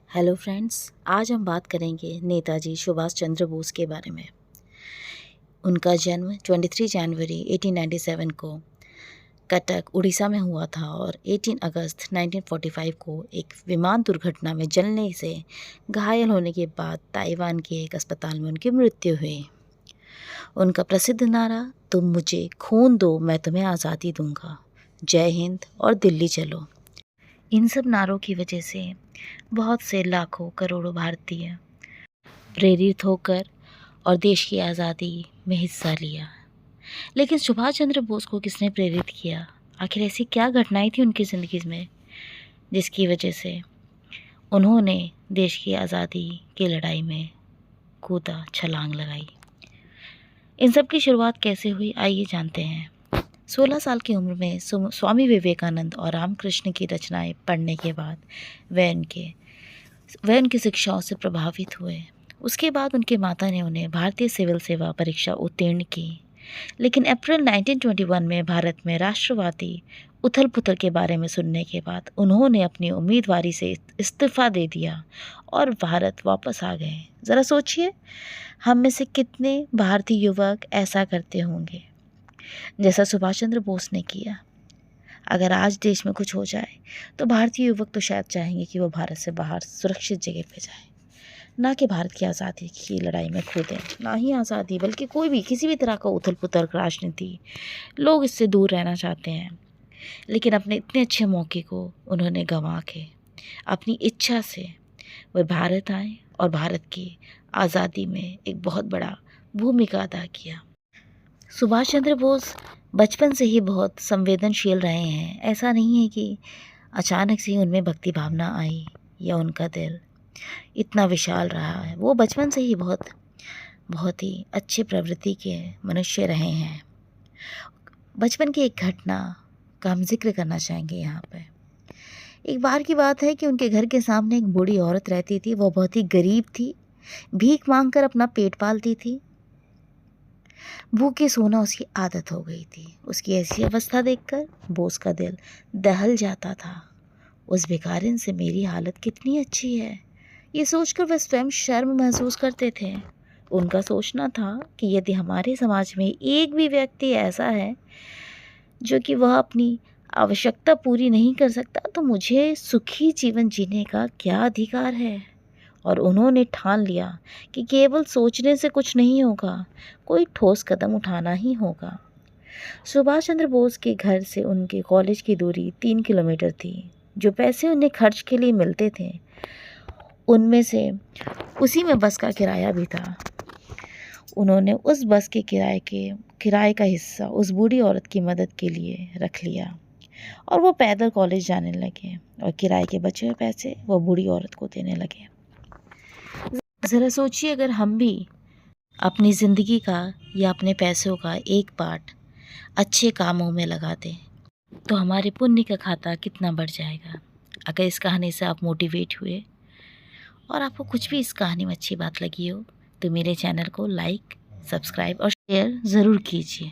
Hello friends, आज हम बात करेंगे नेताजी सुभाष चंद्र बोस के बारे में। उनका जन्म 23 जनवरी 1897 को कटक उड़ीसा में हुआ था और 18 अगस्त 1945 को एक विमान दुर्घटना में जलने से घायल होने के बाद ताइवान के एक अस्पताल में उनकी मृत्यु हुई। उनका प्रसिद्ध नारा, तुम मुझे खून दो मैं तुम्हें आज़ादी दूंगा, जय हिंद और दिल्ली चलो। इन सब नारों की वजह से बहुत से लाखों करोड़ों भारतीय प्रेरित होकर और देश की आज़ादी में हिस्सा लिया। लेकिन सुभाष चंद्र बोस को किसने प्रेरित किया? आखिर ऐसी क्या घटनाएं थी उनकी ज़िंदगी में जिसकी वजह से उन्होंने देश की आज़ादी की लड़ाई में कूदा, छलांग लगाई? इन सब की शुरुआत कैसे हुई, आइए जानते हैं। 16 साल की उम्र में स्वामी विवेकानंद और रामकृष्ण की रचनाएं पढ़ने के बाद वह उनकी शिक्षाओं से प्रभावित हुए। उसके बाद उनके माता ने उन्हें भारतीय सिविल सेवा परीक्षा उत्तीर्ण की। लेकिन अप्रैल 1921 में भारत में राष्ट्रवादी उथल पुथल के बारे में सुनने के बाद उन्होंने अपनी उम्मीदवारी से इस्तीफा दे दिया और भारत वापस आ गए। ज़रा सोचिए, हम में से कितने भारतीय युवक ऐसा करते होंगे जैसा सुभाष चंद्र बोस ने किया। अगर आज देश में कुछ हो जाए तो भारतीय युवक तो शायद चाहेंगे कि वो भारत से बाहर सुरक्षित जगह पे जाए, ना कि भारत की आज़ादी की लड़ाई में कूदें। ना ही आज़ादी बल्कि कोई भी किसी भी तरह का उथल पुथल राजनीति, लोग इससे दूर रहना चाहते हैं। लेकिन अपने इतने अच्छे मौके को उन्होंने गंवा के अपनी इच्छा से वह भारत आए और भारत की आज़ादी में एक बहुत बड़ा भूमिका अदा किया। सुभाष चंद्र बोस बचपन से ही बहुत संवेदनशील रहे हैं। ऐसा नहीं है कि अचानक से ही उनमें भक्ति भावना आई या उनका दिल इतना विशाल रहा है। वो बचपन से ही बहुत ही अच्छे प्रवृत्ति के मनुष्य रहे हैं। बचपन की एक घटना का हम जिक्र करना चाहेंगे यहाँ पे। एक बार की बात है कि उनके घर के सामने एक बूढ़ी औरत रहती थी। वो बहुत ही गरीब थी, भीख मांगकर अपना पेट पालती थी। भूखे सोना उसकी आदत हो गई थी। उसकी ऐसी अवस्था देखकर बोस का दिल दहल जाता था। उस भिखारिन से मेरी हालत कितनी अच्छी है, ये सोचकर वह स्वयं शर्म महसूस करते थे। उनका सोचना था कि यदि हमारे समाज में एक भी व्यक्ति ऐसा है जो कि वह अपनी आवश्यकता पूरी नहीं कर सकता, तो मुझे सुखी जीवन जीने का क्या अधिकार है। और उन्होंने ठान लिया कि केवल सोचने से कुछ नहीं होगा, कोई ठोस कदम उठाना ही होगा। सुभाष चंद्र बोस के घर से उनके कॉलेज की दूरी 3 किलोमीटर थी। जो पैसे उन्हें खर्च के लिए मिलते थे उनमें से उसी में बस का किराया भी था। उन्होंने उस बस के किराए का हिस्सा उस बूढ़ी औरत की मदद के लिए रख लिया और वो पैदल कॉलेज जाने लगे और किराए के बचे हुए पैसे वो बूढ़ी औरत को देने लगे। ज़रा सोचिए, अगर हम भी अपनी ज़िंदगी का या अपने पैसों का एक पार्ट अच्छे कामों में लगा दें तो हमारे पुण्य का खाता कितना बढ़ जाएगा। अगर इस कहानी से आप मोटिवेट हुए और आपको कुछ भी इस कहानी में अच्छी बात लगी हो तो मेरे चैनल को लाइक, सब्सक्राइब और शेयर ज़रूर कीजिए।